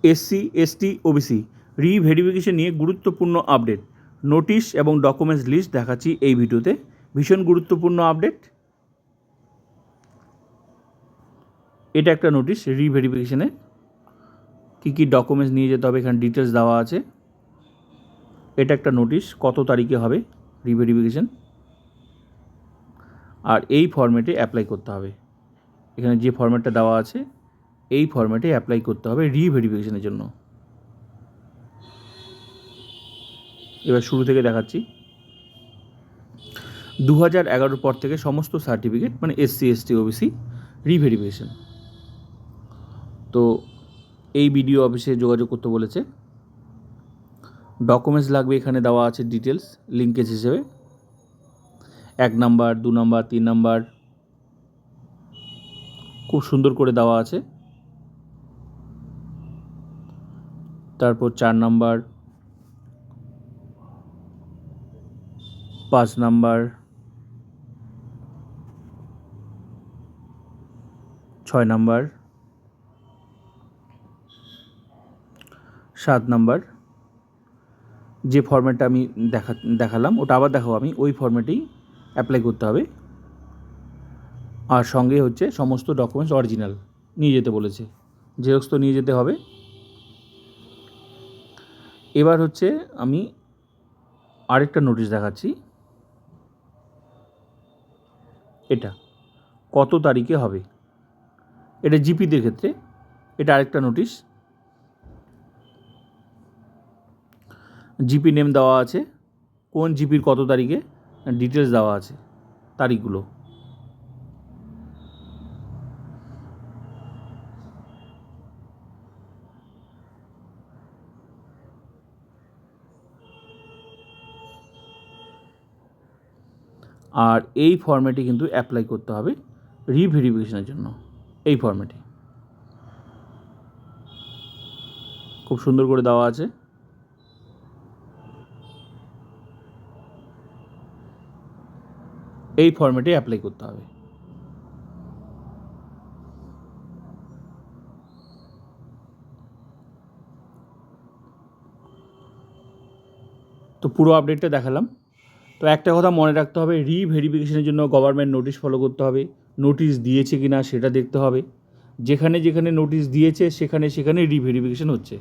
SC ST OBC reverification নিয়ে গুরুত্বপূর্ণ update, notice এবং ডকুমেন্টস লিস্ট দেখাচ্ছি এই ভিডিওতে। ভীষণ গুরুত্বপূর্ণ আপডেট। এটা একটা নোটিশ রিভেরিফিকেশনে কী কী ডকুমেন্টস নিয়ে যেতে হবে, এখানে ডিটেলস দেওয়া আছে। এটা একটা নোটিশ, কত তারিখে হবে রিভেরিফিকেশন, আর এই ফরম্যাটে অ্যাপ্লাই করতে হবে। এখানে যে ফরম্যাটটা দেওয়া আছে এই ফরম্যাটে অ্যাপ্লাই করতে হবে রিভেরিফিকেশনের জন্য। এবার শুরু থেকে দেখাচ্ছি। 2011 পর থেকে সমস্ত সার্টিফিকেট মানে এসসি এসটি ওবিসি রিভেরিফিকেশন। তো এই বিডিও অফিসে যোগাযোগ করতে বলেছে। ডকুমেন্টস লাগবে, এখানে দেওয়া আছে ডিটেলস লিঙ্কেজ হিসেবে, 1 নাম্বার 2 নাম্বার 3 নাম্বার খুব সুন্দর করে দেওয়া আছে। তারপর 4 নাম্বার, 5 নাম্বার, 6 নাম্বার, 7 নাম্বার। যে ফরম্যাটটা আমি দেখালাম ওটা আবার দেখাবো আমি, ওই ফরম্যাটেই অ্যাপ্লাই করতে হবে। আর সঙ্গে হচ্ছে সমস্ত ডকুমেন্টস অরিজিনাল নিয়ে যেতে বলেছে, জেরক্স তো নিয়ে যেতে হবে। এবার হচ্ছে আমি আরেকটা নোটিশ দেখাচ্ছি। এটা কত তারিখে হবে, এটা জিপিদের ক্ষেত্রে। এটা আরেকটা নোটিশ, জিপি নেম দেওয়া আছে, কোন জিপির কত তারিখে ডিটেলস দেওয়া আছে, তারিখগুলো। আর এই ফরম্যাটে কিন্তু অ্যাপ্লাই করতে হবে রিভেরিফিকেশনের জন্য, এই ফরম্যাটে খুব সুন্দর করে দেওয়া আছে। এই ফরম্যাটে অ্যাপ্লাই করতে হবে। তো পুরো আপডেটটা দেখালাম। তো একটা কথা মনে রাখতে হবে, রিভেরিফিকেশনের জন্য গভর্নমেন্ট নোটিশ ফলো করতে হবে। নোটিশ দিয়েছে কি না সেটা দেখতে হবে। যেখানে যেখানে নোটিশ দিয়েছে সেখানে সেখানে রিভেরিফিকেশন হচ্ছে,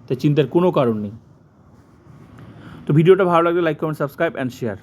তাই চিন্তার কোনো কারণ নেই। তো ভিডিওটা ভালো লাগলে like comment subscribe and share.